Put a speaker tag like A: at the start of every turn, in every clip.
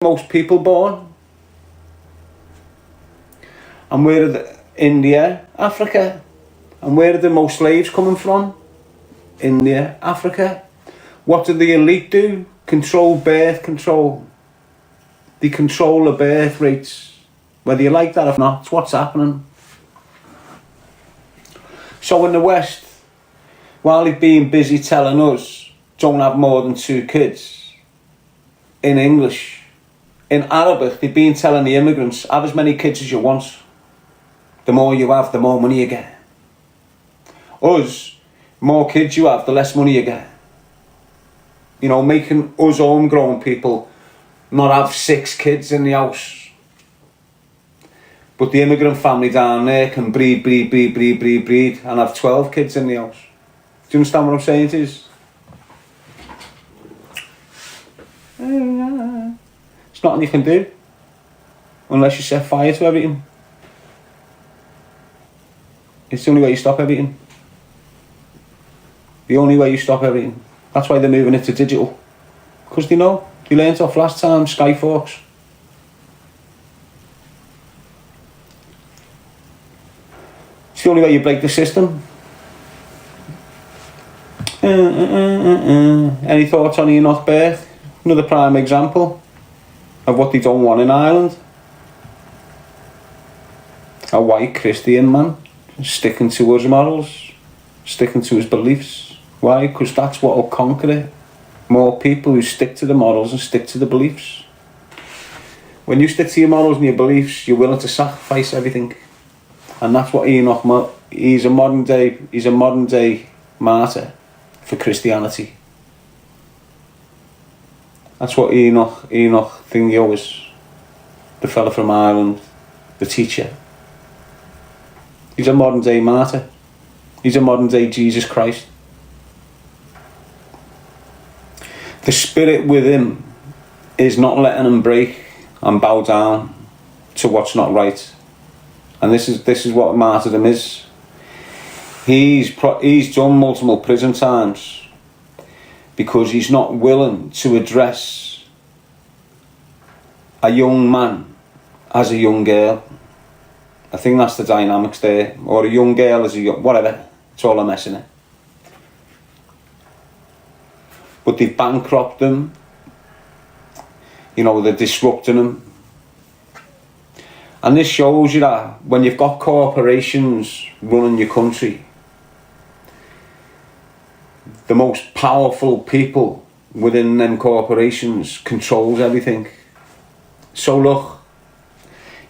A: most people born? And where are India, Africa. And where are the most slaves coming from? India, Africa. What do the elite do? Control birth control. They control the birth rates. Whether you like that or not, it's what's happening. So in the West, while they've been busy telling us don't have more than 2 kids, in English, in Arabic, they've been telling the immigrants, have as many kids as you want. The more you have, the more money you get. Us, more kids you have, the less money you get. You know, making us homegrown people not have 6 kids in the house. But the immigrant family down there can breed and have 12 kids in the house. Do you understand what I'm saying to you? It's nothing you can do unless you set fire to everything. It's the only way you stop everything. The only way you stop everything. That's why they're moving it to digital. Because they know. They learned off last time, Skyforks. It's the only way you break the system. Any thoughts on Enoch birth? Another prime example of what they don't want in Ireland. A white Christian man sticking to his morals, sticking to his beliefs. Why? Because that's what will conquer it. More people who stick to the morals and stick to the beliefs. When you stick to your morals and your beliefs, you're willing to sacrifice everything. And that's what Enoch, he's a modern day martyr for Christianity. That's what Enoch thingy was. The fella from Ireland, the teacher. He's a modern day martyr. He's a modern day Jesus Christ. The spirit with him is not letting him break and bow down to what's not right. And this is what martyrdom is. He's done multiple prison times because he's not willing to address a young man as a young girl. I think that's the dynamics there. Or a young girl as a young... whatever. It's all a mess, innit? But they've bankrupted them. You know, they're disrupting them. And this shows you that when you've got corporations running your country, the most powerful people within them corporations controls everything. So look,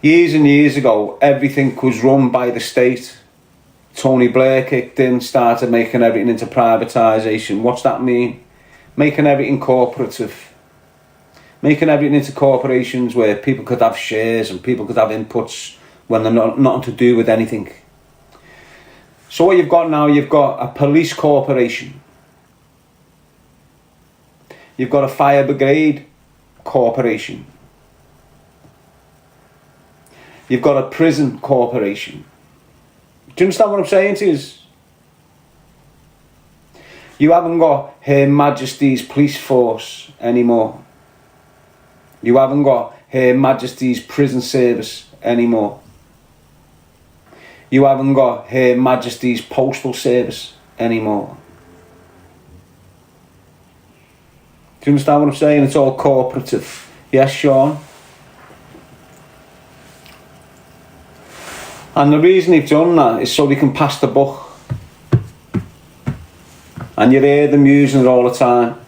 A: years and years ago, everything was run by the state. Tony Blair kicked in, started making everything into privatisation. What's that mean? Making everything corporative. Making everything into corporations where people could have shares and people could have inputs when they're nothing to do with anything. So what you've got now, you've got a police corporation. You've got a fire brigade corporation. You've got a prison corporation. Do you understand what I'm saying to you? You haven't got Her Majesty's Police Force anymore. You haven't got Her Majesty's Prison Service anymore. You haven't got Her Majesty's Postal Service anymore. Do you understand what I'm saying? It's all corporative. Yes, Sean? And the reason they've done that is so they can pass the buck. And you hear them using it all the time.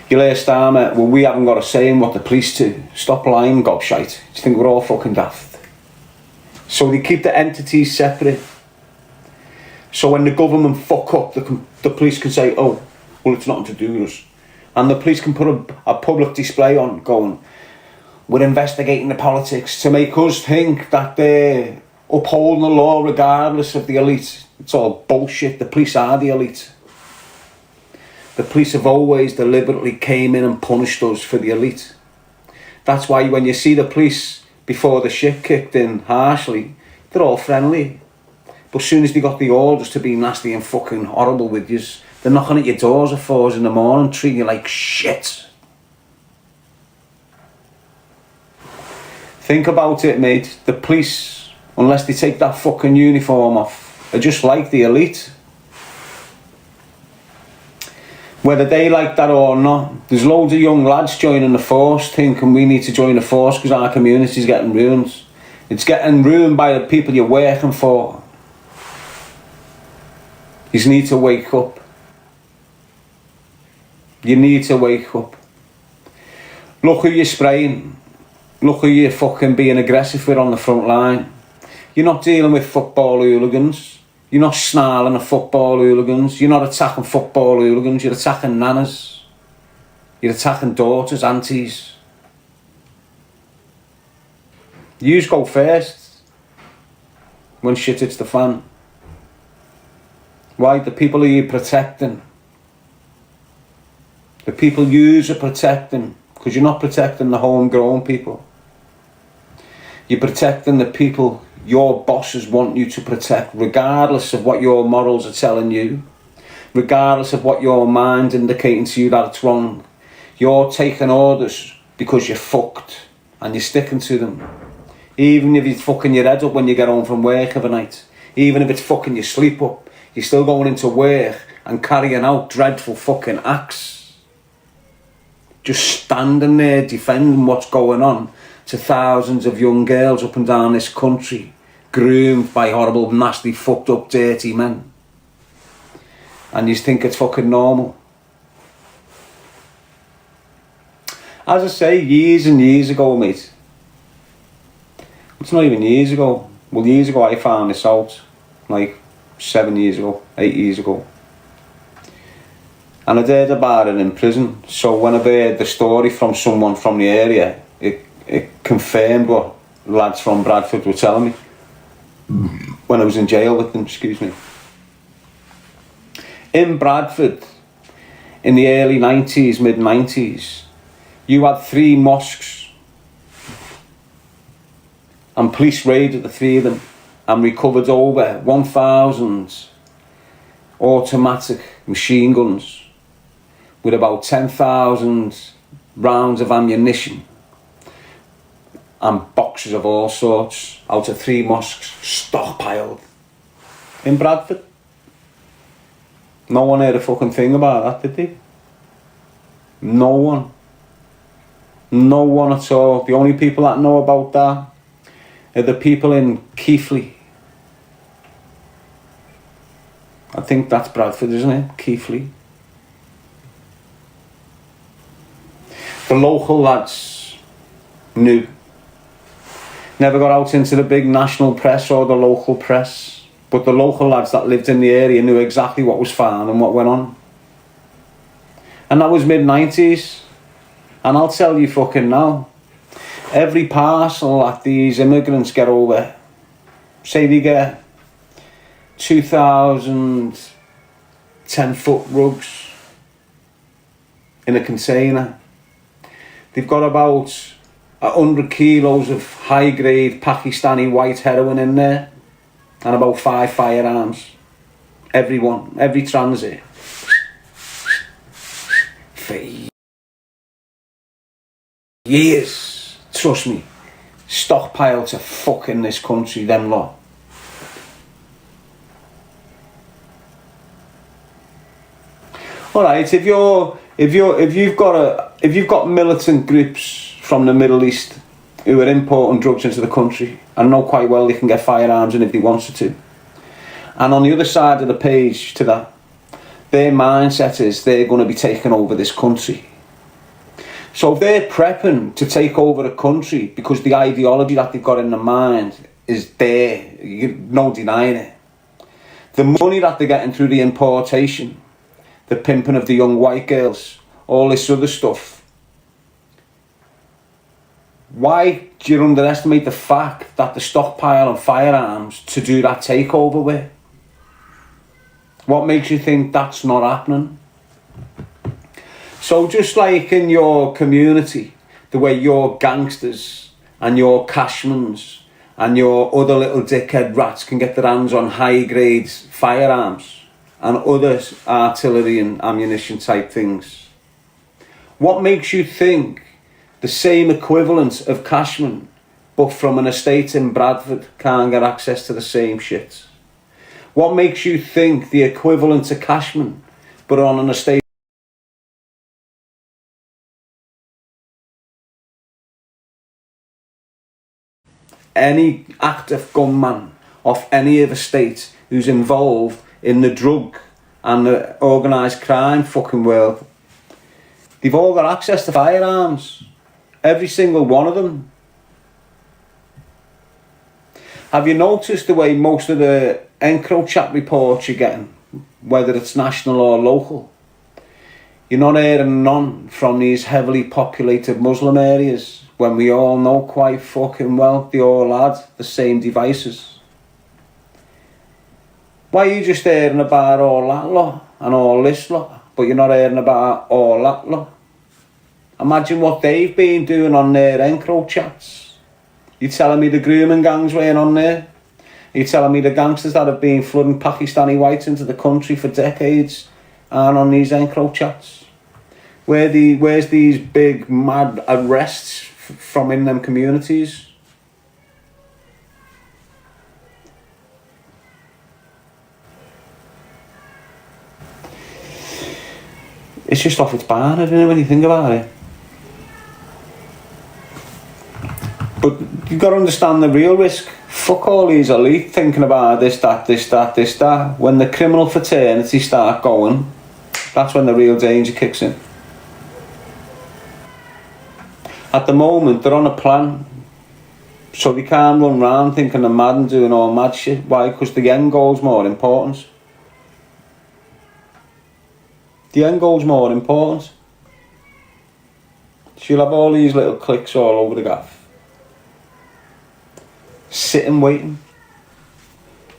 A: You'll hear Starmer, well, we haven't got a say in what the police do. Stop lying, gobshite. Do you think we're all fucking daft? So they keep the entities separate. So when the government fuck up, the police can say, oh, well, it's nothing to do with us. And the police can put a public display on going, we're investigating the politics, to make us think that they're upholding the law regardless of the elite. It's all bullshit. The police are the elite. The police have always deliberately came in and punished us for the elite. That's why when you see the police before the shit kicked in harshly, they're all friendly. But as soon as they got the orders to be nasty and fucking horrible with you, they're knocking at your doors at 4 in the morning, treating you like shit. Think about it, mate. The police, unless they take that fucking uniform off, are just like the elite. Whether they like that or not, there's loads of young lads joining the force thinking we need to join the force because our community's getting ruined. It's getting ruined by the people you're working for. You need to wake up. You need to wake up. Look who you're spraying. Look who you're fucking being aggressive with on the front line. You're not dealing with football hooligans. You're not snarling at football hooligans. You're not attacking football hooligans. You're attacking nanas. You're attacking daughters, aunties. You go first when shit hits the fan. Why? The people are you protecting. The people you are protecting, because you're not protecting the homegrown people. You're protecting the people your bosses want you to protect, regardless of what your morals are telling you, regardless of what your mind's indicating to you that it's wrong. You're taking orders because you're fucked and you're sticking to them. Even if you're fucking your head up when you get home from work of a night, even if it's fucking your sleep up, you're still going into work and carrying out dreadful fucking acts. Just standing there defending what's going on to thousands of young girls up and down this country, groomed by horrible, nasty, fucked up, dirty men. And you think it's fucking normal. As I say, years and years ago, mate. It's not even years ago. Well, years ago I found this out. Like 7 years ago, 8 years ago. And I'd heard about it in prison. So when I heard the story from someone from the area, it confirmed what lads from Bradford were telling me when I was in jail with them, excuse me. In Bradford, in the early 90s, mid-90s, you had 3 mosques, and police raided the 3 of them and recovered over 1,000 automatic machine guns with about 10,000 rounds of ammunition and boxes of all sorts out of 3 mosques stockpiled in Bradford. No one heard a fucking thing about that, did they? No one. No one at all. The only people that know about that are the people in Keighley. I think that's Bradford, isn't it? Keighley. The local lads knew. Never got out into the big national press or the local press. But the local lads that lived in the area knew exactly what was found and what went on. And that was mid-90s. And I'll tell you fucking now, every parcel that these immigrants get over, say they get 2,000 10-foot rugs in a container, they've got about 100 kilos of high-grade Pakistani white heroin in there and about 5 firearms. Every transit. For years, trust me, stockpile to fuck in this country, them lot. Alright, if you've got militant groups from the Middle East who are importing drugs into the country and know quite well they can get firearms in if they wanted to, and on the other side of the page to that, their mindset is they're going to be taking over this country. So if they're prepping to take over the country because the ideology that they've got in their mind is there, no denying it, the money that they're getting through the importation, the pimping of the young white girls, all this other stuff, why do you underestimate the fact that the stockpile of firearms to do that takeover with? What makes you think that's not happening? So just like in your community, the way your gangsters and your cashmans and your other little dickhead rats can get their hands on high-grade firearms and other artillery and ammunition type things, what makes you think the same equivalent of cashman but from an estate in Bradford can't get access to the same shit? What makes you think the equivalent to Cashman, but on an estate? Any active gunman of any other state who's involved in the drug and the organised crime fucking world, they've all got access to firearms. Every single one of them. Have you noticed the way most of the EncroChat reports you're getting, whether it's national or local, you're not hearing none from these heavily populated Muslim areas, when we all know quite fucking well they all had the same devices? Why are you just hearing about all that lot and all this lot, but you're not hearing about all that lot? Imagine what they've been doing on their EncroChats. You're telling me the grooming gangs weren't on there? You're telling me the gangsters that have been flooding Pakistani whites into the country for decades aren't on these EncroChats? Where's these big mad arrests from in them communities? It's just off its barn, isn't it, when you think about it? But you've got to understand the real risk. Fuck all these elite thinking about this, that. When the criminal fraternity start going, that's when the real danger kicks in. At the moment, they're on a plan, so they can't run around thinking they're mad and doing all mad shit. Why? Because the end goal's more important. The end goal's more important. She'll have all these little cliques all over the gaff, sitting waiting,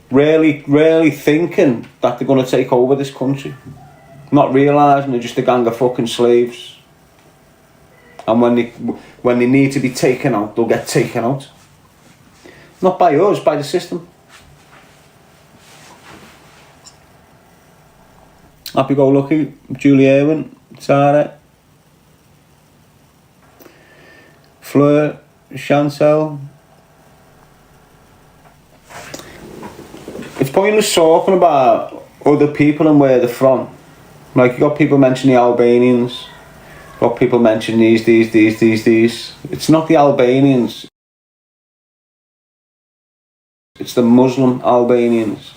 A: really thinking that they're going to take over this country, not realising they're just a gang of fucking slaves. And when they need to be taken out, they'll get taken out. Not by us, by the system. Happy-go-lucky, Julie Irwin, Sarah, Fleur, Chantel. It's pointless talking about other people and where they're from. Like, you got people mentioning the Albanians, got people mention these. It's not the Albanians. It's the Muslim Albanians.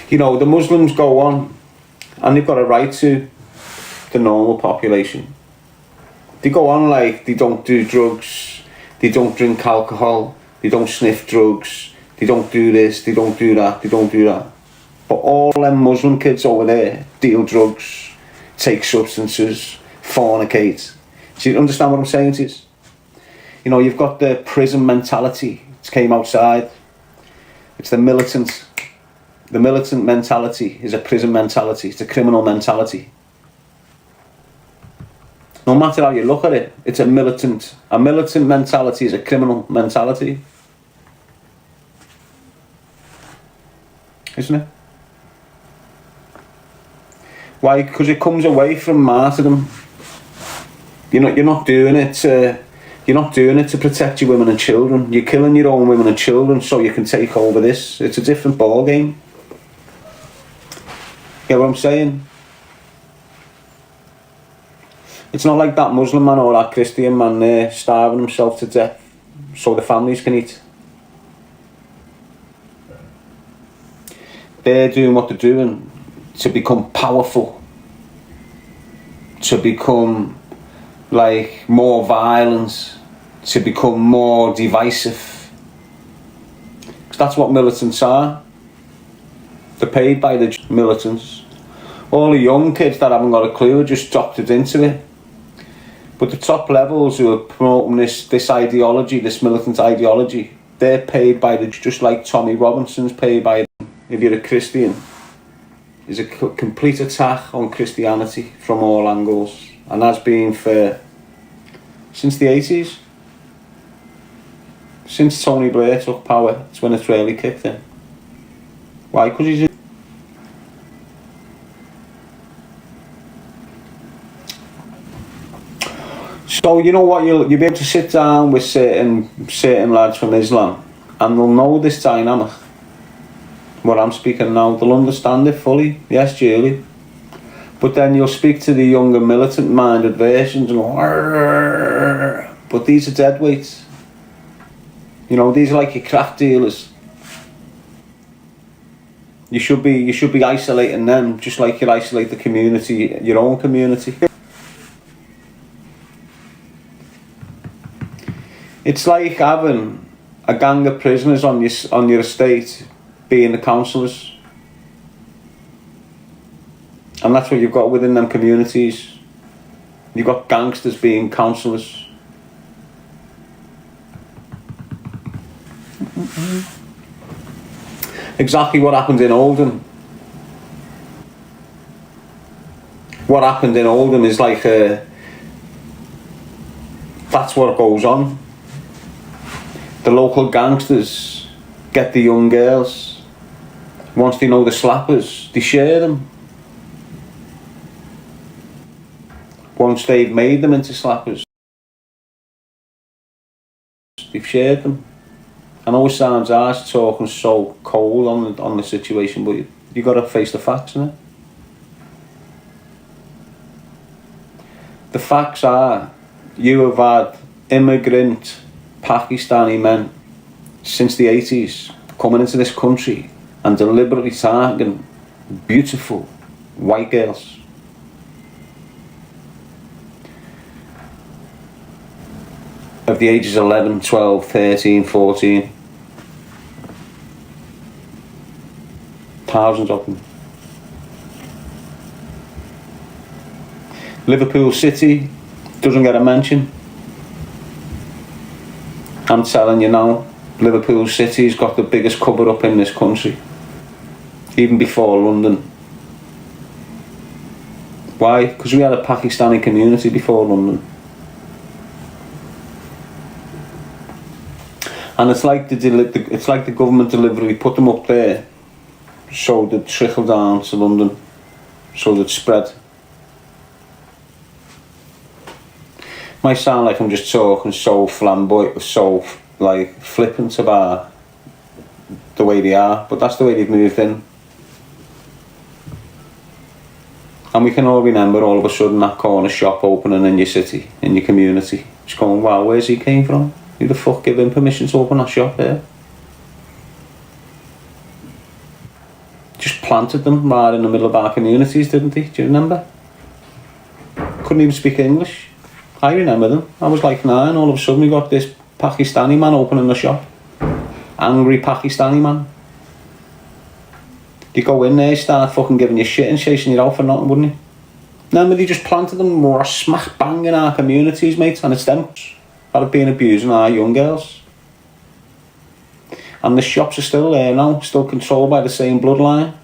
A: You know, the Muslims go on, and they've got a right to the normal population. They go on like they don't do drugs, they don't drink alcohol, they don't sniff drugs, they don't do this, they don't do that, they don't do that. But all them Muslim kids over there deal drugs, take substances, fornicate. Do you understand what I'm saying to you? You know, you've got the prison mentality. It came outside. It's the militant. The militant mentality is a prison mentality. It's a criminal mentality. No matter how you look at it, it's a militant. A militant mentality is a criminal mentality. Isn't it? Why? Because it comes away from martyrdom. You're not doing it to protect your women and children. You're killing your own women and children so you can take over this. It's a different ball game. Get what I'm saying? It's not like that Muslim man or that Christian man there starving himself to death so the families can eat. They're doing what they're doing to become powerful, to become like more violent, to become more divisive. Because that's what militants are. They're paid by the militants. All the young kids that haven't got a clue are just doctored into it. But the top levels who are promoting this ideology, this militant ideology, they're paid by just like Tommy Robinson's paid by them. If you're a Christian, it's a complete attack on Christianity from all angles, and that's been for since the 80s. Since Tony Blair took power, it's when it's really kicked in. Why? Because he's So you know what, you'll be able to sit down with certain lads from Islam, and they'll know this dynamic. What I'm speaking now, they'll understand it fully. Yes, Julie. But then you'll speak to the younger militant-minded versions and go, "Arr." But these are deadweights. You know, these are like your crack dealers. You should be isolating them, just like you isolate the community, your own community. It's like having a gang of prisoners on your estate being the councillors. And that's what you've got within them communities. You've got gangsters being councillors. Exactly what happened in Oldham. What happened in Oldham is like that's what goes on. The local gangsters get the young girls. Once they know the slappers, they share them. Once they've made them into slappers, they've shared them. I know it sounds harsh talking so cold on the situation, but you got to face the facts, innit? The facts are, you have had immigrant Pakistani men since the 80s coming into this country and deliberately targeting beautiful white girls. Of the ages 11, 12, 13, 14. Thousands of them. Liverpool City doesn't get a mention. I'm telling you now, Liverpool City's got the biggest cover up in this country. Even before London. Why? Because we had a Pakistani community before London. And it's like the government delivery put them up there so they'd trickle down to London, so they'd spread. Might sound like I'm just talking so flamboyant, so like flippant about the way they are, but that's the way they've moved in. And we can all remember all of a sudden that corner shop opening in your city, in your community. Just going, wow, where's he came from? Who the fuck gave him permission to open that shop here? Just planted them right in the middle of our communities, didn't they? Do you remember? Couldn't even speak English. I remember them. I was like 9, all of a sudden we got this Pakistani man opening the shop. Angry Pakistani man. You go in there, start fucking giving you shit and chasing you out for nothing, wouldn't you? Remember, they just planted them more smack bang in our communities, mate, and it's them that have been abusing our young girls. And the shops are still there now, still controlled by the same bloodline,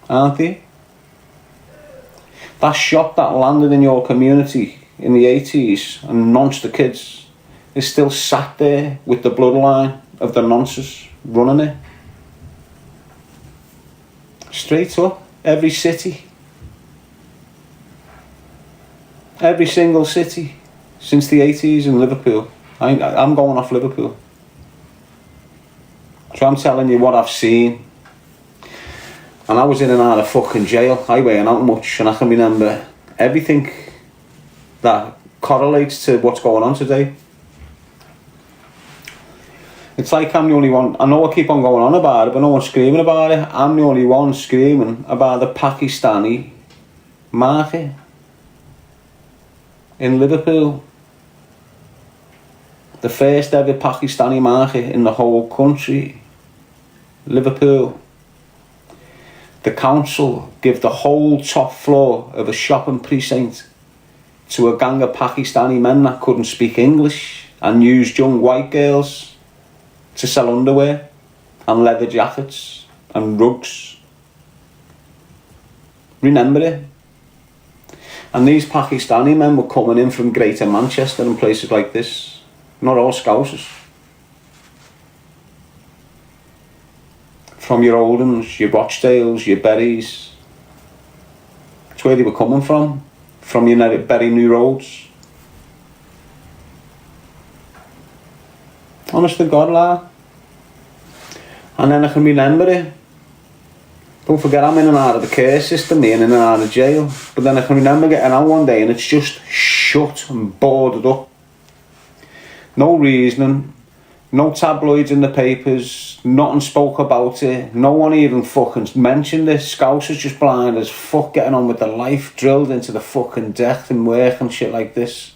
A: aren't they? That shop that landed in your community in the 80s and nonced the kids is still sat there with the bloodline of the nonces running it. Straight up, every city. Every single city since the 80s in Liverpool. I'm going off Liverpool. So I'm telling you what I've seen. And I was in and out of fucking jail. I weigh out much, and I can remember everything that correlates to what's going on today. It's like I'm the only one. I know I keep on going on about it, but no one's screaming about it. I'm the only one screaming about the Pakistani market in Liverpool. The first ever Pakistani market in the whole country. Liverpool. The council give the whole top floor of a shopping precinct to a gang of Pakistani men that couldn't speak English and used young white girls to sell underwear and leather jackets and rugs. Remember it? And these Pakistani men were coming in from Greater Manchester and places like this. Not all Scousers. From your Oldhams, your Rochdales, your Berries. That's where they were coming from your Berry New Roads. Honest to God, like. And then I can remember it. Don't forget, I'm in and out of the care system, me, and in and out of jail. But then I can remember getting out one day and it's just shut and boarded up. No reasoning, no tabloids in the papers, nothing spoke about it, no one even fucking mentioned it. Scouse was just blind as fuck, getting on with their life, drilled into the fucking death and work and shit like this.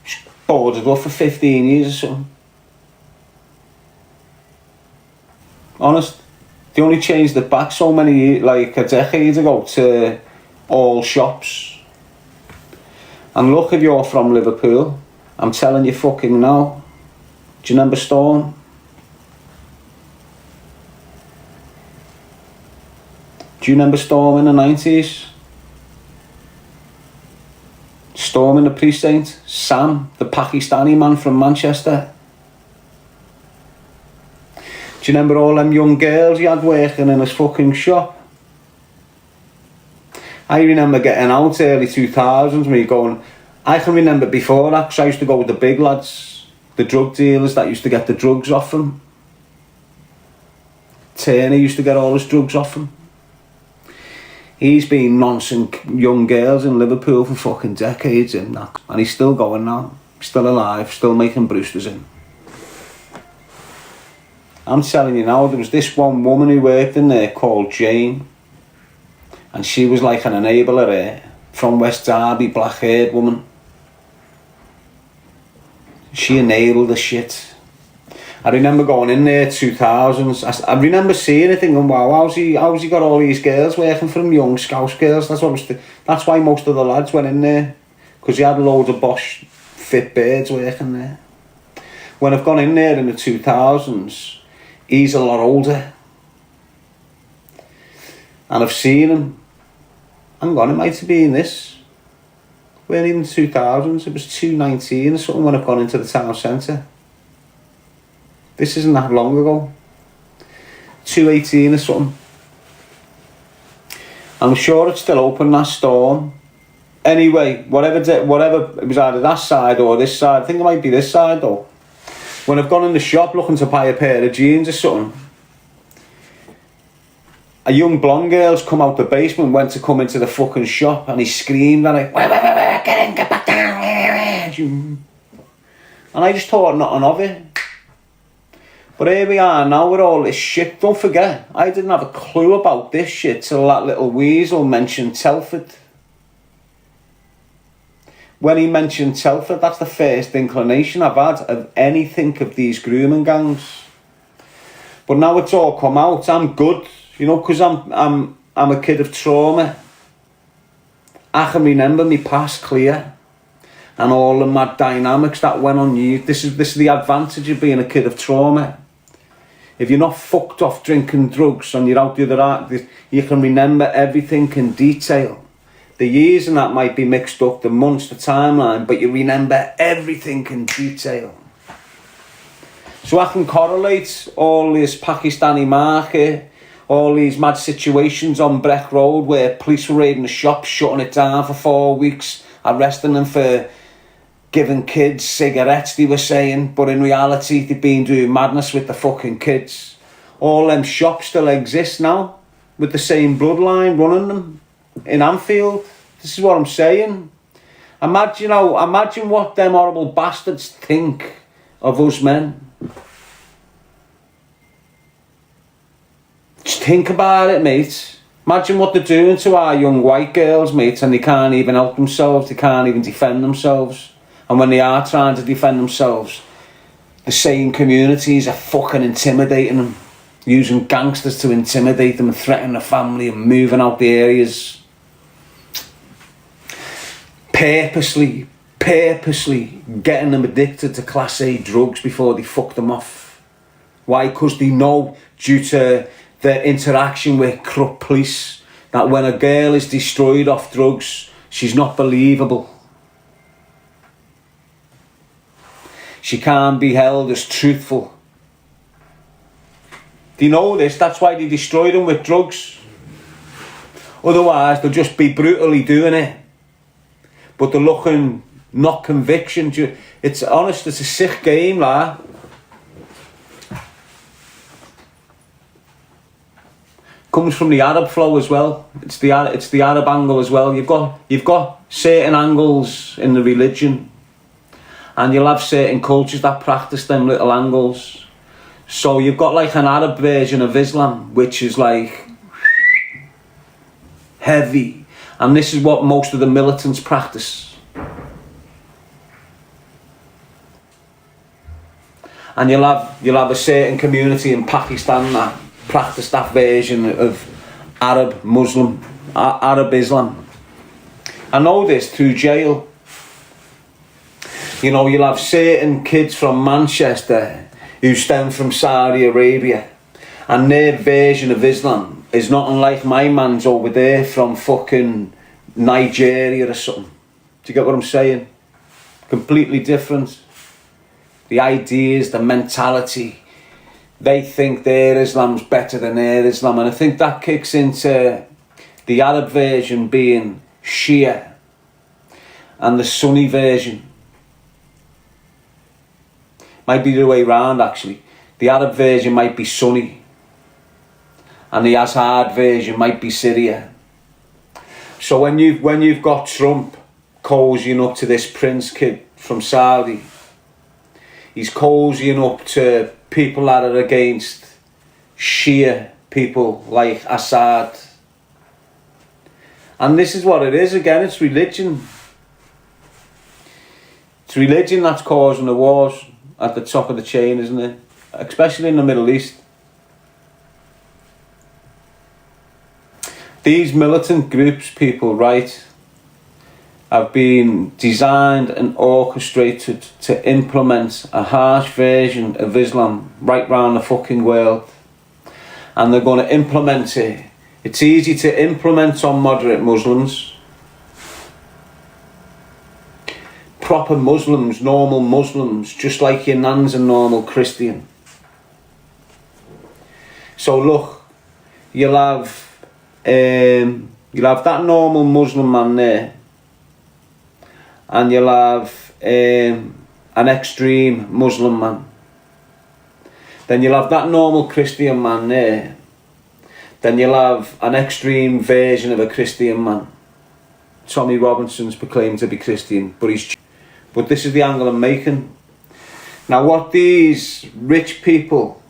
A: Just boarded up for 15 years or something. Honest. They only changed it back so many, like a decade ago, to all shops. And look, if you're from Liverpool, I'm telling you fucking now. Do you remember Storm? Do you remember Storm in the 90s? Storm in the precinct? Sam, the Pakistani man from Manchester? Do you remember all them young girls he had working in his fucking shop? I remember getting out early 2000s, me going... I can remember before that, because I used to go with the big lads, the drug dealers that used to get the drugs off him. Turner used to get all his drugs off him. He's been nonsense young girls in Liverpool for fucking decades in that. And he's still going now. Still alive, still making Brewsters in. I'm telling you now, there was this one woman who worked in there called Jane. And she was like an enabler from West Derby, black-haired woman. She enabled the shit. I remember going in there 2000s. I remember seeing it thinking, wow, how's he got all these girls working for him, young Scouse girls? That's why most of the lads went in there. Because he had loads of Bosch fit birds working there. When I've gone in there in the 2000s, he's a lot older. And I've seen him. Hang on, it might have been this. Weren't even 2000s, it was 2019 or something when I've gone into the town centre. This isn't that long ago. 2018 or something. I'm sure it's still open, that Storm. Anyway, whatever, it was either that side or this side. I think it might be this side though. When I've gone in the shop looking to buy a pair of jeans or something, a young blonde girl's come out the basement, went to come into the fucking shop, and he screamed at her, get in, get back down. And I just thought nothing of it. But here we are now with all this shit. Don't forget, I didn't have a clue about this shit till that little weasel mentioned Telford. When he mentioned Telford, that's the first inclination I've had of anything of these grooming gangs. But now it's all come out, I'm good. You know, because I'm a kid of trauma. I can remember me past clear, and all the mad dynamics that went on. This is the advantage of being a kid of trauma. If you're not fucked off drinking drugs and you're out the other end, you can remember everything in detail. The years and that might be mixed up, the months, the timeline, but you remember everything in detail. So I can correlate all this Pakistani market, all these mad situations on Breck Road where police were raiding the shop, shutting it down for 4 weeks, arresting them for giving kids cigarettes, they were saying, but in reality they've been doing madness with the fucking kids. All them shops still exist now, with the same bloodline running them in Anfield. This is what I'm saying. Imagine what them horrible bastards think of us men. Just think about it, mate. Imagine what they're doing to our young white girls, mate, and they can't even help themselves, they can't even defend themselves. And when they are trying to defend themselves, the same communities are fucking intimidating them, using gangsters to intimidate them and threaten the family and moving out the areas. Purposely getting them addicted to Class A drugs before they fuck them off. Why? Because they know, due to their interaction with corrupt police, that when a girl is destroyed off drugs, she's not believable. She can't be held as truthful. They know this, that's why they destroy them with drugs. Otherwise, they'll just be brutally doing it. But they're looking not conviction. It's honest, it's a sick game, like. Comes from the Arab flow as well. It's the Arab angle as well. You've got certain angles in the religion, and you'll have certain cultures that practice them little angles. So you've got like an Arab version of Islam, which is like heavy, and this is what most of the militants practice. And you'll have a certain community in Pakistan that practice that version of Arab Islam. I know this through jail. You know, you'll have certain kids from Manchester who stem from Saudi Arabia, and their version of Islam is not unlike my man's over there from fucking Nigeria or something. Do you get what I'm saying? Completely different. The ideas, the mentality. They think their Islam's better than their Islam, and I think that kicks into the Arab version being Shia and the Sunni version. Might be the other way round, actually. The Arab version might be Sunni, and the Assad version might be Syria. So when you've got Trump cozying up to this prince kid from Saudi, he's cozying up to people that are against Shia people like Assad. And this is what it is again, it's religion. It's religion that's causing the wars at the top of the chain, isn't it? Especially in the Middle East. These militant groups, people, right, have been designed and orchestrated to implement a harsh version of Islam right round the fucking world. And they're going to implement it. It's easy to implement on moderate Muslims. Proper Muslims, normal Muslims, just like your nan's a normal Christian. So look, you'll have that normal Muslim man there, and you'll have an extreme Muslim man. Then you'll have that normal Christian man there. Then you'll have an extreme version of a Christian man. Tommy Robinson's proclaimed to be Christian, but this is the angle I'm making. Now what these rich people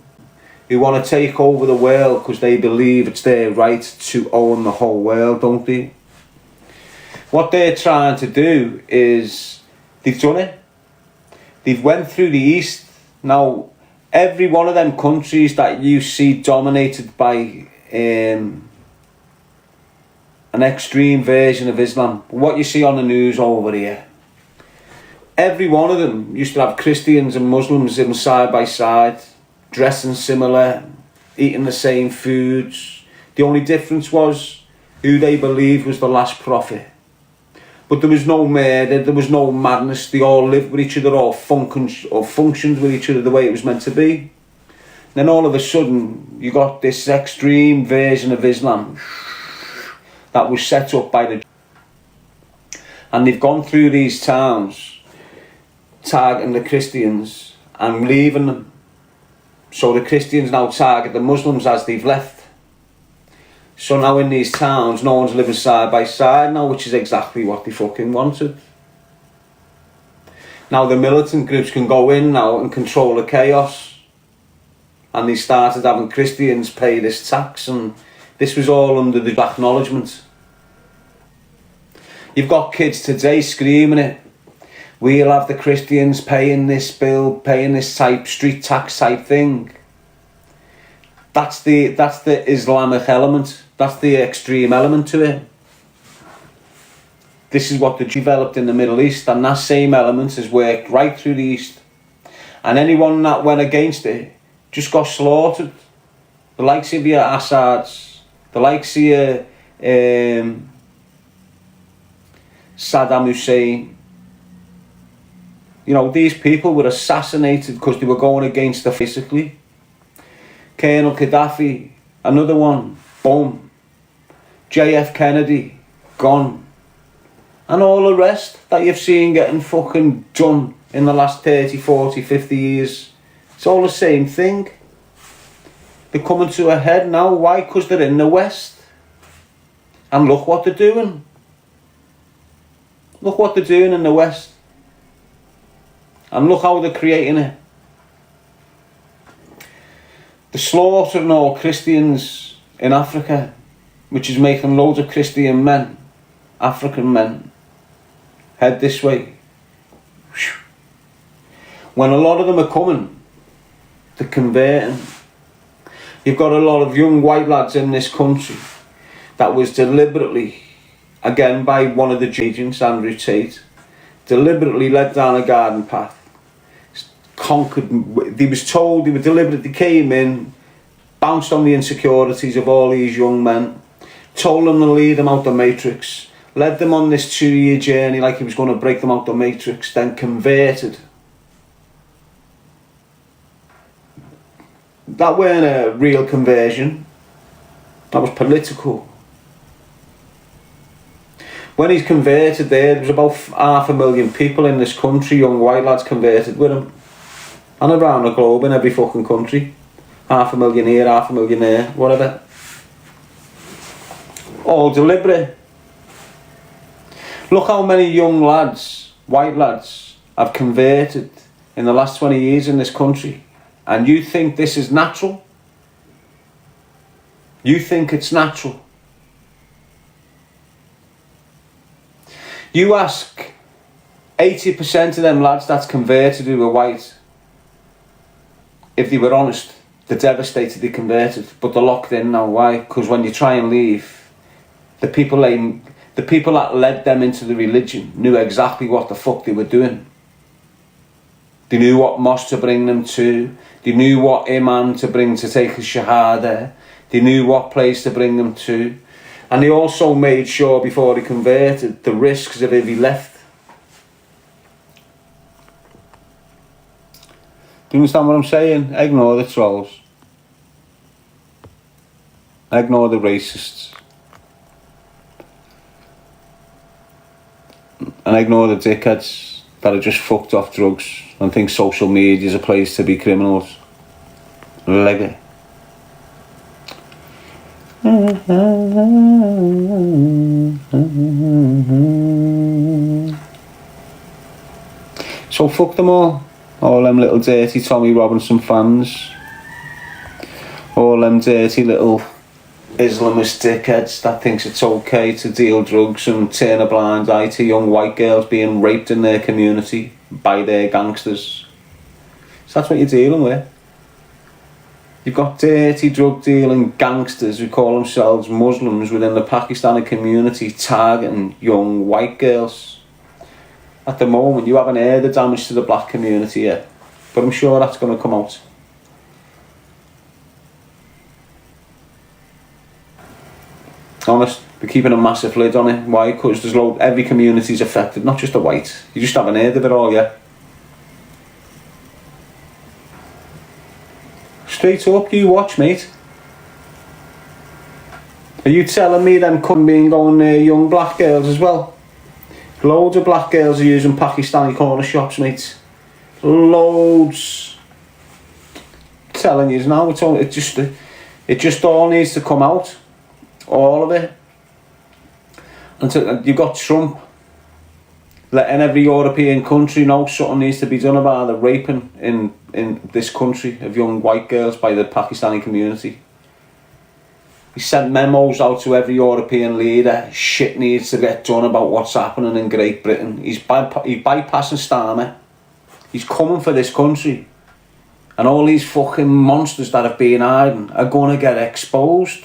A: who want to take over the world because they believe it's their right to own the whole world, don't they? What they're trying to do is, they've done it. They've went through the East. Now, every one of them countries that you see dominated by an extreme version of Islam, what you see on the news over here, every one of them used to have Christians and Muslims living side by side, dressing similar, eating the same foods. The only difference was who they believed was the last prophet. But there was no murder, there was no madness. They all lived with each other, all functioned with each other the way it was meant to be. Then all of a sudden, you got this extreme version of Islam that was set up by the... And they've gone through these towns, targeting the Christians and leaving them. So the Christians now target the Muslims as they've left. So now in these towns, no one's living side by side now, which is exactly what they fucking wanted. Now the militant groups can go in now and control the chaos. And they started having Christians pay this tax, and this was all under the acknowledgement. You've got kids today screaming it. We'll have the Christians paying this bill, paying this type street tax type thing. That's the Islamic element. That's the extreme element to it. This is what they developed in the Middle East, and that same element has worked right through the East. And anyone that went against it just got slaughtered. The likes of your Assads, the likes of your Saddam Hussein. You know, these people were assassinated because they were going against the physically. Colonel Gaddafi, another one, boom. JF Kennedy, gone. and all the rest that you've seen getting fucking done in the last 30, 40, 50 years. It's all the same thing. They're coming to a head now. Why? Because they're in the West. And look what they're doing. Look what they're doing in the West. And look how they're creating it. They're slaughtering all Christians in Africa, which is making loads of Christian men, African men, head this way. When a lot of them are coming to converting, you've got a lot of young white lads in this country that was deliberately, again by one of the agents, Andrew Tate, deliberately led down a garden path, conquered. They was told, they were deliberately came in, bounced on the insecurities of all these young men, told them to lead them out the matrix, led them on this 2-year journey like he was going to break them out the matrix, then converted. That weren't a real conversion, that was political. When he's converted there was about 500,000 people in this country, young white lads converted with him. And around the globe, in every fucking country. 500,000 here, 500,000 there, whatever. All deliberate. Look how many young lads, white lads, have converted in the last 20 years in this country. And you think this is natural? You think it's natural? You ask 80% of them lads that's converted who were white, if they were honest, they're devastated they converted, but they're locked in now. Why? Because when you try and leave, the people that led them into the religion knew exactly what the fuck they were doing. They knew what mosque to bring them to. They knew what imam to bring to take a shahada. They knew what place to bring them to. And they also made sure before he converted the risks of if he left. Do you understand what I'm saying? Ignore the trolls. Ignore the racists. And ignore the dickheads that are just fucked off drugs and think social media is a place to be criminals. Leg it. So fuck them all them little dirty Tommy Robinson fans, all them dirty little Islamist dickheads that thinks it's okay to deal drugs and turn a blind eye to young white girls being raped in their community by their gangsters. So that's what you're dealing with. You've got dirty drug dealing gangsters who call themselves Muslims within the Pakistani community targeting young white girls. At the moment you haven't heard the damage to the black community yet, but I'm sure that's going to come out. Honest, they're keeping a massive lid on it. Why? Because there's every community's affected, not just the white. You just haven't heard of it all yet. Straight up, you watch, mate. Are you telling me them couldn't be going near young black girls as well? Loads of black girls are using Pakistani corner shops, mate. Loads. I'm telling you now, it just all needs to come out. All of it. And you've got Trump letting every European country know something needs to be done about the raping in this country of young white girls by the Pakistani community. He sent memos out to every European leader. Shit needs to get done about what's happening in Great Britain. He's bypassing Starmer. He's coming for this country. And all these fucking monsters that have been hiding are going to get exposed.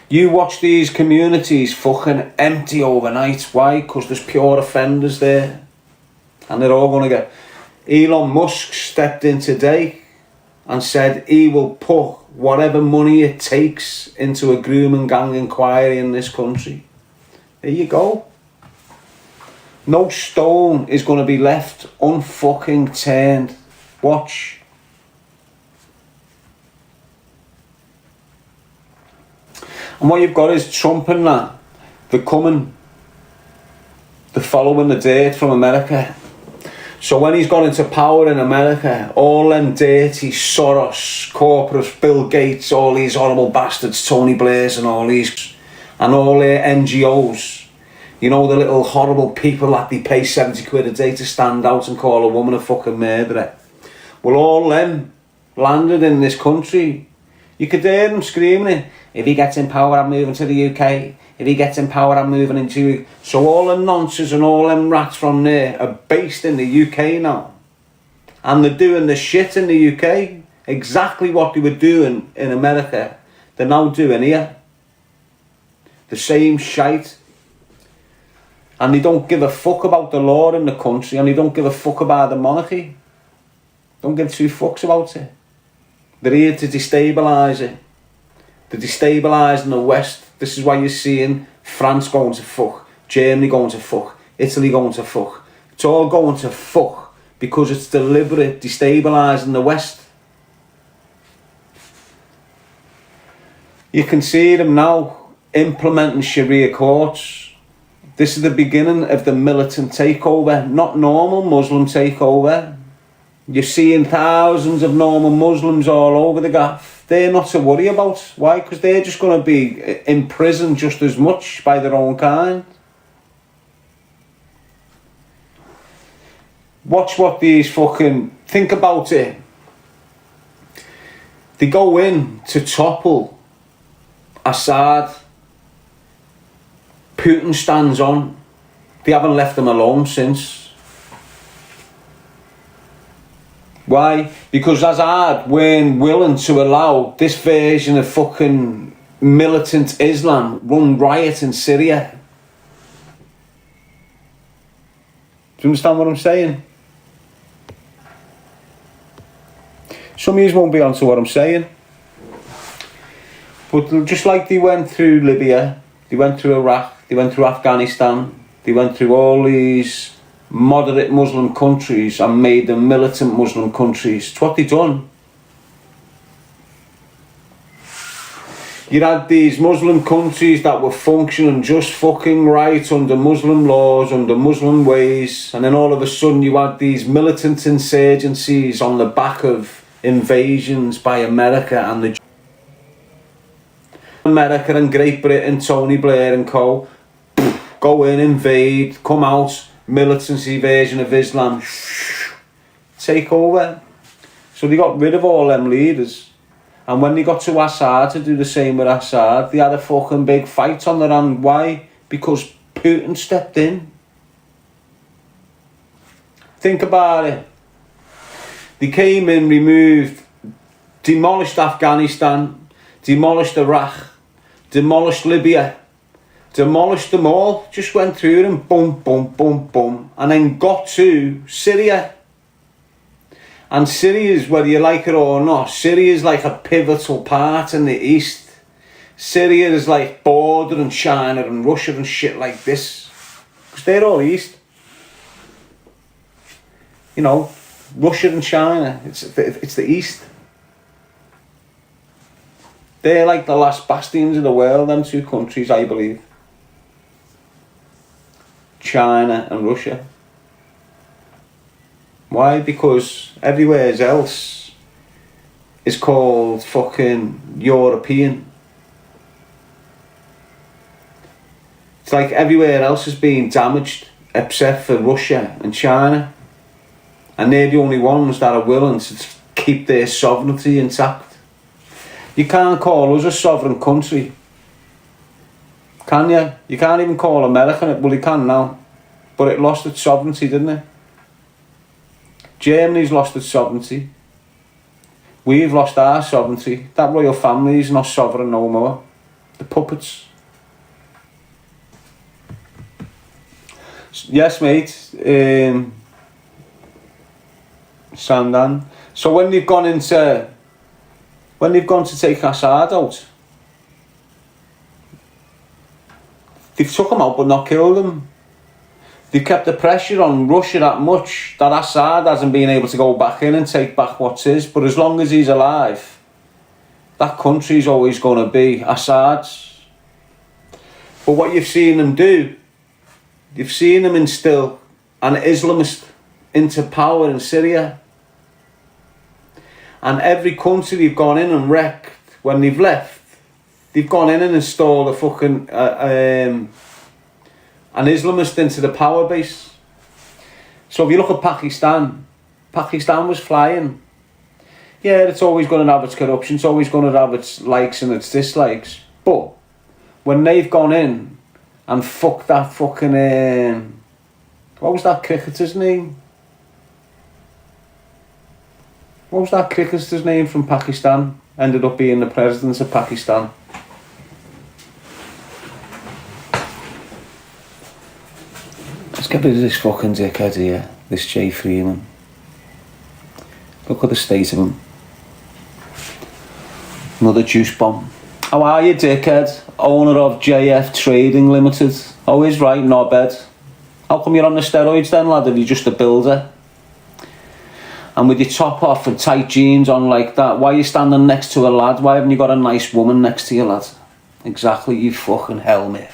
A: You watch these communities fucking empty overnight. Why? Because there's pure offenders there. And they're all going to get... Elon Musk stepped in today and said he will put whatever money it takes into a grooming gang inquiry in this country. There you go. No stone is going to be left unfucking turned. Watch. And what you've got is Trump and that. They're coming They're following the dirt from America. So when he's got into power in America, all them dirty Soros, corporate, Bill Gates, all these horrible bastards, Tony Blair's and all these, and all their NGOs, you know, the little horrible people that they pay 70 quid a day to stand out and call a woman a fucking murderer. Well, all them landed in this country. You could hear them screaming it. If he gets in power, I'm moving to the UK. If he gets in power, I'm moving into... So all the nonsense and all them rats from there are based in the UK now. And they're doing the shit in the UK. Exactly what they were doing in America, they're now doing here. The same shite. And they don't give a fuck about the law in the country, and they don't give a fuck about the monarchy. Don't give two fucks about it. They're here to destabilise it. They're destabilising the West. This is why you're seeing France going to fuck, Germany going to fuck, Italy going to fuck. It's all going to fuck because it's deliberate destabilising the West. You can see them now implementing Sharia courts. This is the beginning of the militant takeover, not normal Muslim takeover. You're seeing thousands of normal Muslims all over the gaff. They're not to worry about. Why? Because they're just going to be in prison just as much by their own kind. Watch what these fucking... Think about it. They go in to topple Assad. Putin stands on. They haven't left him alone since. Why? Because Assad weren't willing to allow this version of fucking militant Islam run riot in Syria. Do you understand what I'm saying? Some of you won't be onto what I'm saying. But just like they went through Libya, they went through Iraq, they went through Afghanistan, they went through all these moderate Muslim countries and made them militant Muslim countries. It's what they done. You had these Muslim countries that were functioning just fucking right under Muslim laws, under Muslim ways, and then all of a sudden you had these militant insurgencies on the back of invasions by America and the America and Great Britain, Tony Blair and co. Go in, invade, come out, militancy version of Islam, take over. So they got rid of all them leaders. And when they got to Assad to do the same with Assad, they had a fucking big fight on their hand. Why? Because Putin stepped in. Think about it. They came in, removed, demolished Afghanistan, demolished Iraq, demolished Libya, demolished them all, just went through them, boom, boom, boom, boom, and then got to Syria. And Syria is, whether you like it or not, Syria is like a pivotal part in the east. Syria is like bordering China and Russia and shit like this. Because they're all east. You know, Russia and China, it's the east. They're like the last bastions of the world, them two countries, I believe. China and Russia. Why? Because everywhere else is called fucking European. It's like everywhere else is being damaged except for Russia and China. And they're the only ones that are willing to keep their sovereignty intact. You can't call us a sovereign country. Can you? You can't even call America, well you can now. But it lost its sovereignty, didn't it? Germany's lost its sovereignty. We've lost our sovereignty. That royal family is not sovereign no more. The puppets. Yes, mate. Sandan. So when they've gone to take Assad out, they've took him out but not killed him. They've kept the pressure on Russia that much that Assad hasn't been able to go back in and take back what's his. But as long as he's alive, that country's always going to be Assad's. But what you've seen them do, You've seen them instill an Islamist into power in Syria. And every country they've gone in and wrecked, when they've left, they've gone in and installed a fucking an Islamist into the power base. So if you look at Pakistan was flying. Yeah, it's always going to have its corruption, it's always going to have its likes and its dislikes. But when they've gone in and fucked that fucking what was that cricketer's name? What was that cricketer's name from Pakistan? Ended up being the president of Pakistan. Let's get rid of this fucking dickhead here, this Jay Freeman. Look at the state of him. Another juice bomb. How are you, dickhead? Owner of JF Trading Limited. Always right, knobhead. How come you're on the steroids then, lad, if you're just a builder? And with your top off and tight jeans on like that, why are you standing next to a lad? Why haven't you got a nice woman next to you, lad? Exactly, you fucking helmet.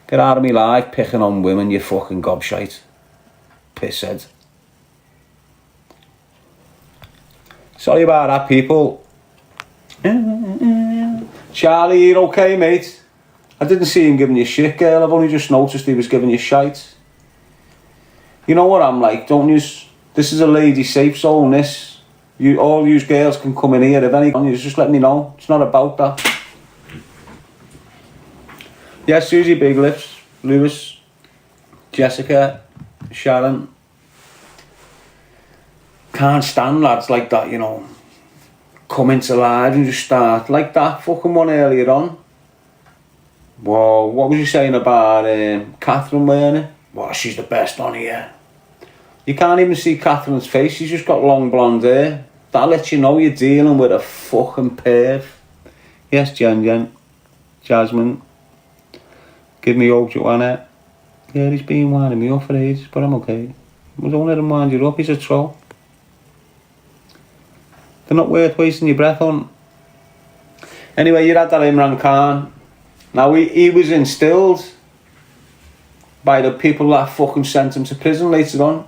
A: Get out of me life picking on women, you fucking gobshite. Pisshead. Sorry about that, people. Charlie, you okay, mate? I didn't see him giving you shit, girl. I've only just noticed he was giving you shite. You know what I'm like, don't you? This is a lady safe zone, this. All you girls can come in here. If any, you just let me know. It's not about that. Yeah, Susie Big Lips, Lewis, Jessica, Sharon. Can't stand lads like that, you know. Come into live and just start like that fucking one earlier on. Whoa, what was you saying about Catherine Werner? Well, she's the best on here. You can't even see Catherine's face, she's just got long blonde hair. That lets you know you're dealing with a fucking perv. Yes, Jen, Jasmine. Give me hope, Joanna. Yeah, he's been winding me up for ages, but I'm okay. Don't let him wind you up, he's a troll. They're not worth wasting your breath on. Anyway, you had that Imran Khan. Now, he was instilled by the people that fucking sent him to prison later on.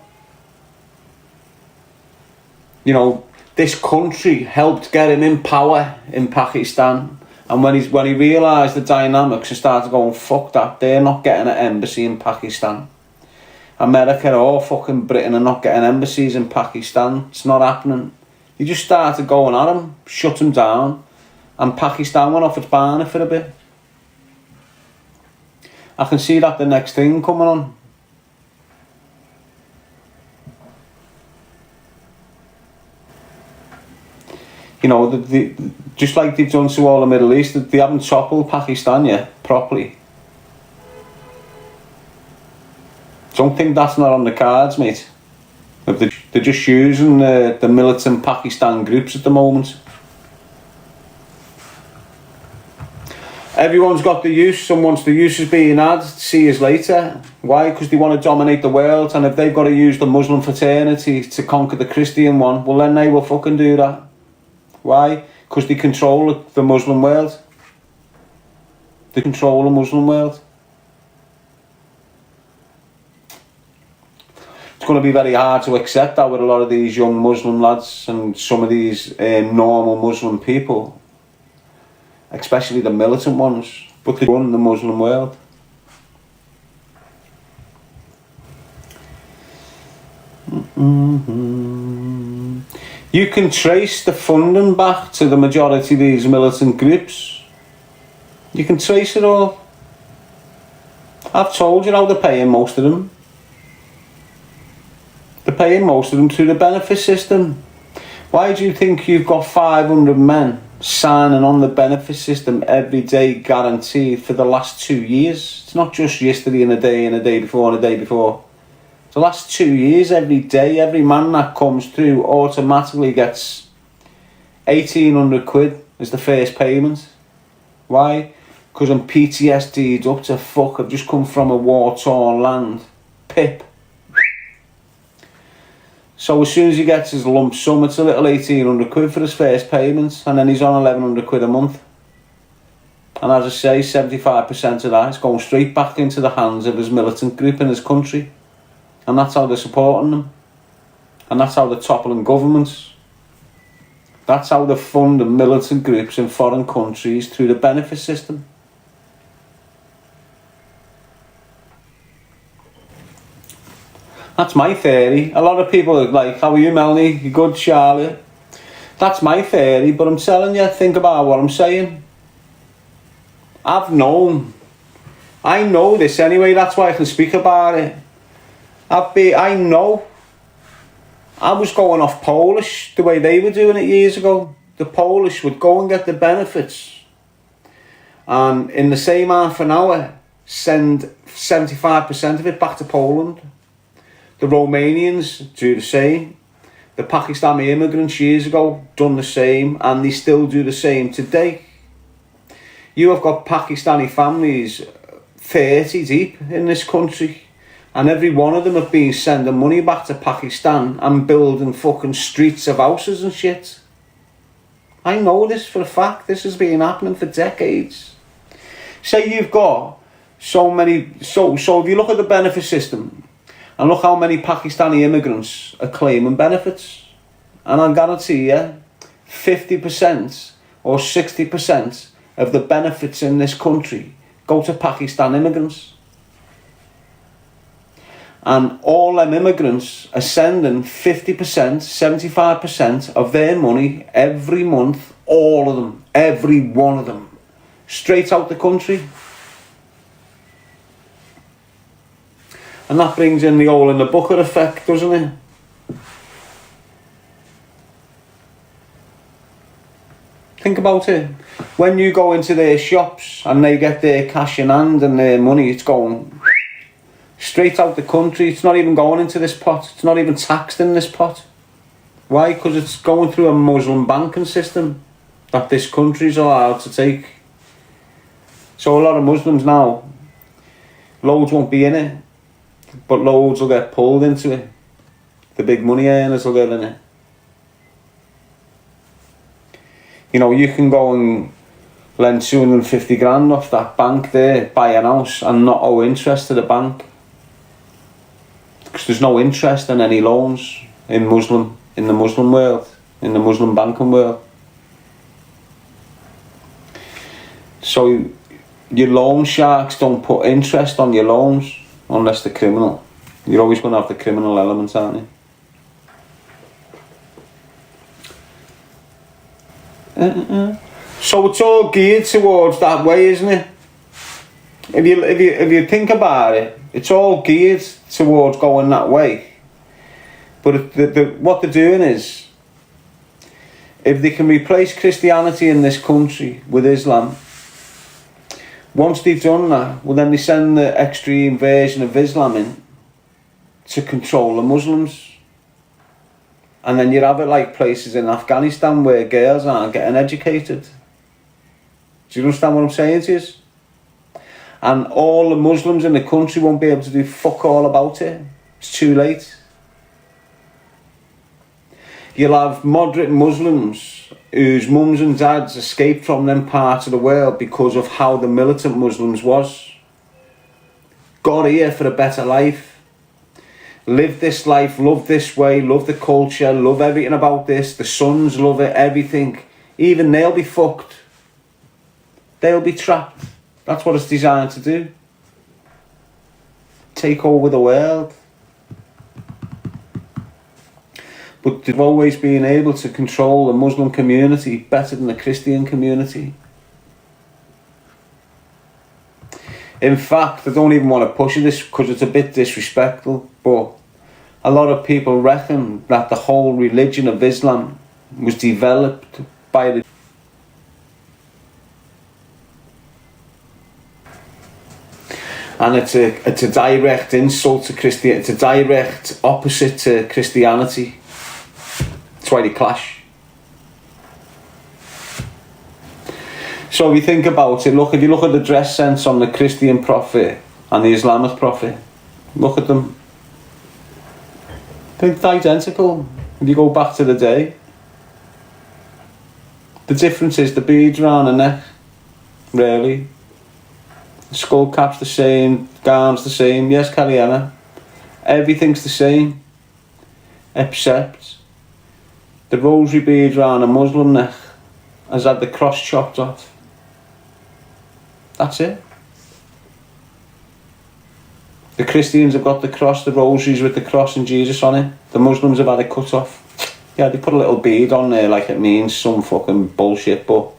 A: You know, this country helped get him in power in Pakistan. And when he realised the dynamics and started going, fuck that, they're not getting an embassy in Pakistan. America or fucking Britain are not getting embassies in Pakistan. It's not happening. He just started going at him, shut him down, and Pakistan went off its banner for a bit. I can see that the next thing coming on. You know, just like they've done to all the Middle East, they haven't toppled Pakistan yet, properly. Don't think that's not on the cards, mate. They're just using the militant Pakistan groups at the moment. Everyone's got the use, someone's the use is being had, see us later. Why? Because they want to dominate the world, and if they've got to use the Muslim fraternity to conquer the Christian one, well then they will fucking do that. Why? Because they control the Muslim world. They control the Muslim world. It's going to be very hard to accept that with a lot of these young Muslim lads and some of these normal Muslim people, especially the militant ones, but they run the Muslim world. You can trace the funding back to the majority of these militant groups. You can trace it all. I've told you how they're paying most of them. They're paying most of them through the benefit system. Why do you think you've got 500 men signing on the benefit system every day, guaranteed, for the last 2 years? It's not just yesterday and a day before and a day before. The last 2 years, every day, every man that comes through automatically gets 1,800 quid as the first payment. Why? Because I'm PTSD'd up to fuck. I've just come from a war-torn land. Pip. So as soon as he gets his lump sum, it's a little 1,800 quid for his first payment, and then he's on 1,100 quid a month. And as I say, 75% of that is going straight back into the hands of his militant group in his country. And that's how they're supporting them. And that's how they're toppling governments. That's how they fund the militant groups in foreign countries through the benefit system. That's my theory. A lot of people are like, how are you, Melanie? You good, Charlie? That's my theory, but I'm telling you, think about what I'm saying. I know this anyway, that's why I can speak about it. I know. I was going off Polish the way they were doing it years ago. The Polish would go and get the benefits, and in the same half an hour, send 75% of it back to Poland. The Romanians do the same. The Pakistani immigrants years ago done the same, and they still do the same today. You have got Pakistani families 30 deep in this country, and every one of them have been sending money back to Pakistan and building fucking streets of houses and shit. I know this for a fact. This has been happening for decades. Say you've got so if you look at the benefit system and look how many Pakistani immigrants are claiming benefits, and I guarantee you 50% or 60% of the benefits in this country go to Pakistan immigrants. And all them immigrants are sending 50%, 75% of their money every month, all of them, every one of them, straight out the country. And that brings in the hole in the bucket effect, doesn't it? Think about it. When you go into their shops and they get their cash in hand and their money, it's going straight out the country. It's not even going into this pot. It's not even taxed in this pot. Why? Because it's going through a Muslim banking system that this country's allowed to take. So a lot of Muslims now, loads won't be in it, but loads will get pulled into it. The big money earners will get in it. You know, you can go and lend 250 grand off that bank there, buy an house and not owe interest to the bank. Because there's no interest in any loans in the Muslim world, in the Muslim banking world. So your loan sharks don't put interest on your loans unless they're criminal. You're always going to have the criminal element, aren't you? So it's all geared towards that way, isn't it? If you think about it, it's all geared towards going that way. But what they're doing is, if they can replace Christianity in this country with Islam, once they've done that, well then they send the extreme version of Islam in to control the Muslims. And then you have it like places in Afghanistan where girls aren't getting educated. Do you understand what I'm saying to you? And all the Muslims in the country won't be able to do fuck all about it. It's too late. You'll have moderate Muslims whose mums and dads escaped from them parts of the world because of how the militant Muslims was. Got here for a better life. Live this life, love this way, love the culture, love everything about this. The sons love it, everything. Even they'll be fucked. They'll be trapped. That's what it's designed to do. Take over the world. But they've always been able to control the Muslim community better than the Christian community. In fact, I don't even want to push this because it's a bit disrespectful, but a lot of people reckon that the whole religion of Islam was developed by the and it's a direct insult to Christianity. It's a direct opposite to Christianity. That's why they clash. So if you think about it, if you look at the dress sense on the Christian prophet and the Islamic prophet, look at them. They're identical. If you go back to the day, the difference is the beads around the neck really. The skull cap's the same, gown's the same, yes, Cariana. Everything's the same, except the rosary bead round a Muslim neck has had the cross chopped off. That's it. The Christians have got the cross, the rosaries with the cross and Jesus on it. The Muslims have had it cut off. Yeah, they put a little bead on there like it means some fucking bullshit, but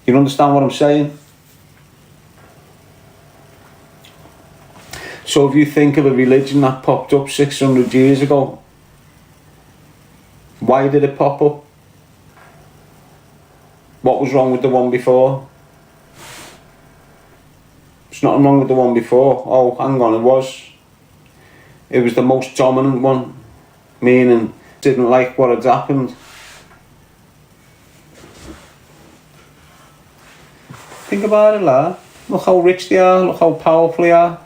A: you understand what I'm saying? So if you think of a religion that popped up 600 years ago, why did it pop up? What was wrong with the one before? There's nothing wrong with the one before. Oh, hang on, it was the most dominant one, meaning didn't like what had happened. Think about it, lad. Look how rich they are, look how powerful they are.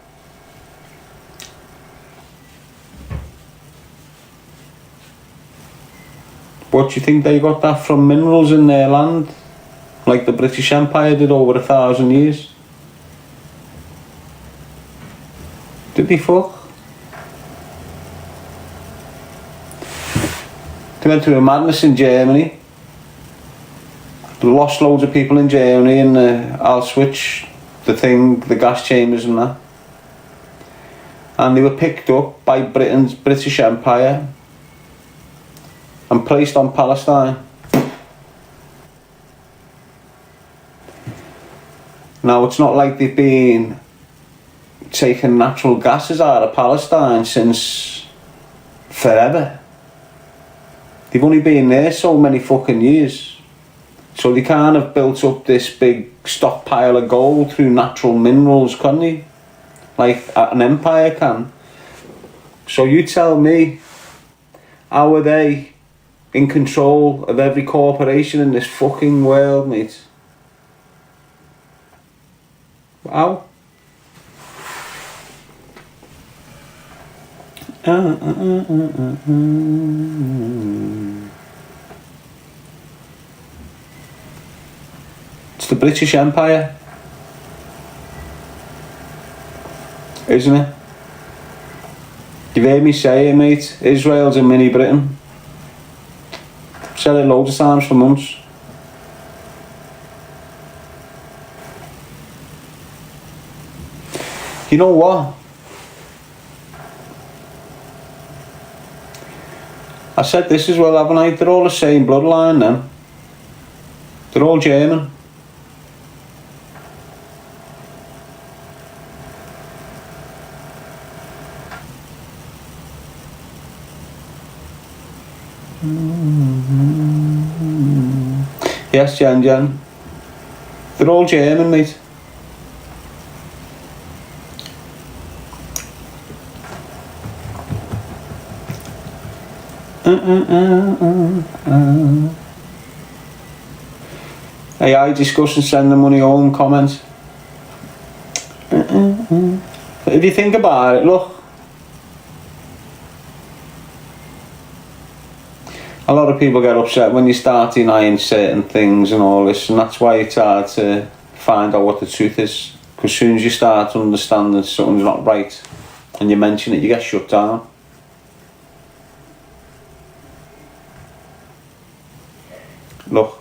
A: What do you think they got that from? Minerals in their land, like the British Empire did over 1,000 years? Did they fuck? They went through a madness in Germany. They lost loads of people in Germany in Auschwitz, the gas chambers and that. And they were picked up by British Empire and placed on Palestine. Now, it's not like they've been taking natural gases out of Palestine since forever. They've only been there so many fucking years. So they can't have built up this big stockpile of gold through natural minerals, can they? Like an empire can. So you tell me, how are they in control of every corporation in this fucking world, mate? How? It's the British Empire, isn't it? You've heard me say it, mate. Israel's a mini Britain. I've said it loads of times for months. You know what? I said this as well, haven't I? They're all the same bloodline then. They're all German. Yes, Jen. They're all German, mate. AI discuss and send them on your own comments. If you think about it, look. A lot of people get upset when you start denying certain things and all this, and that's why it's hard to find out what the truth is. Because as soon as you start understanding something's not right and you mention it, you get shut down. Look.